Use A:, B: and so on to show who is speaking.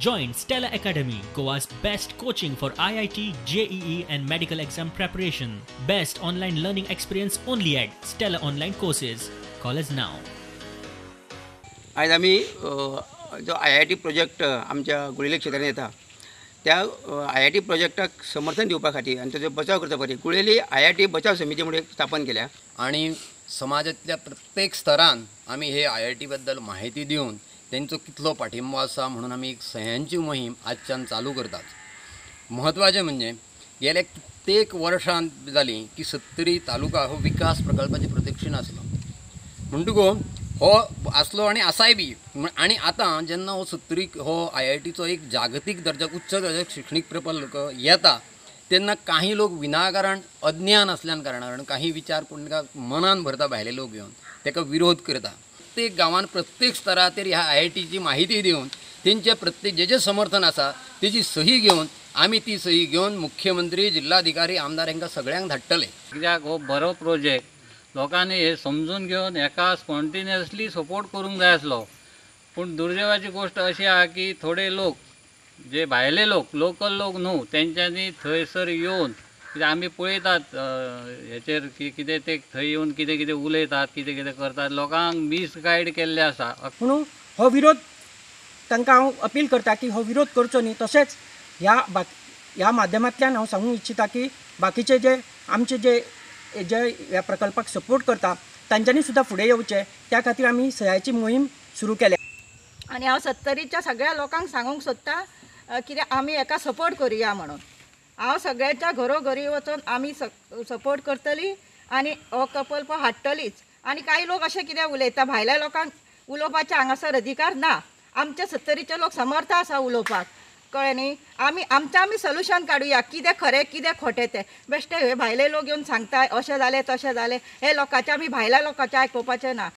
A: Join Stella Academy, Goa's best coaching for IIT, JEE and medical exam preparation. Best online learning experience only at Stella Online Courses. Call us now.
B: आज आम्ही जो IIT project आमच्या गुळेले क्षेत्रांत येता त्या IIT प्रोजेक्टाक समर्थन दिवपा खातीर आनी तेजो बचाव करता खातीर गुळेली IIT बचाव समिती म्हणून एक स्थापन केल्या
C: आणि समाजातल्या प्रत्येक स्तरान आम्ही हे IIT बद्दल माहिती दिवन त्यांचो कितलो पाठिंबो आसा म्हणून आम्ही एक सह्यांची मोहीम आजच्यान चालू करतात। महत्त्वाचें म्हणजे गेल्या कित्येक वर्षां जाली की सत्तरी तालुका हो विकास प्रकल्पाची प्रदक्षिण आसलो म्हणटकूच हो आसलो आणि आसाय बी आणि आता जेन्ना हो सत्तरी हो IITचो एक जागतीक दर्जा उच्च दर्जाक शिक्षणीक प्रकल्प येता तेन्ना काही लोक विनाकारण अज्ञान असल्यान कारणान काही विचार कोण मनान भरता भायले लोक येवन तेका विरोध करता। प्रत्येक गांवांत प्रत्येक स्तराचेर ह्या IITची माहिती दिवन तेंचे प्रत्येक जे समर्थन आसा तेजी सही घेवन आमी ती सही घेवन मुख्यमंत्री जिल्हाधिकारी आमदार हांकां सगळ्यांक धाडटले।
D: कित्याक हो बरो प्रोजेक्ट लोकांनी हे समजून घेवन एका स्पॉन्टेनियसली सपोर्ट करूंक जाय आसलो, पूण दुर्दैवाची गोष्ट अशी आहा की थोडे लोक जे भायले लोक लोकल लोक न्हू तेंच्यांनी थंयसर येवन कित्याक आमी पळयतात हेचेर की कितें ते थंय येवन कितें कितें उलयतात कितें कितें करतात लोकांक मिसगायड केल्ले आसा।
E: म्हणून हो विरोध तांकां हांव अपील करता की हो विरोध करचो न्ही। तशेंच ह्या माध्यमांतल्यान हांव सांगूंक इच्छिता की बाकीचे जे आमचे जे ह्या प्रकल्पाक सपोर्ट करता तांच्यांनी सुद्दां फुडें येवचें त्या खातीर आमी सह्याची मोहीम सुरू केल्या।
F: आणि हांव सत्तरीच्या सगळ्या लोकांक सांगूंक सोदता कित्याक आमी हेका सपोर्ट करुया म्हणून। हांव सगळ्यांच्या घरोघरी वचून आमी सपोर्ट करतली आनी हो प्रकल्प हाडटलीच। आनी काही लोक अशें कितें उलयता भायल्या लोकांक उलोवपाचे हांगासर अधिकार ना, आमचे सत्तरीचे लोक समर्थ आसा उलोवपाक, कळ्ळें न्ही। आमी सोल्युशन काडुया कितें खरें कितें खोटें तें। बेश्टे हे भायले लोक येवन सांगता अशें जालें तशें जालें हे लोकांचें आमी भायल्या लोकांचें आयकुपाचें ना।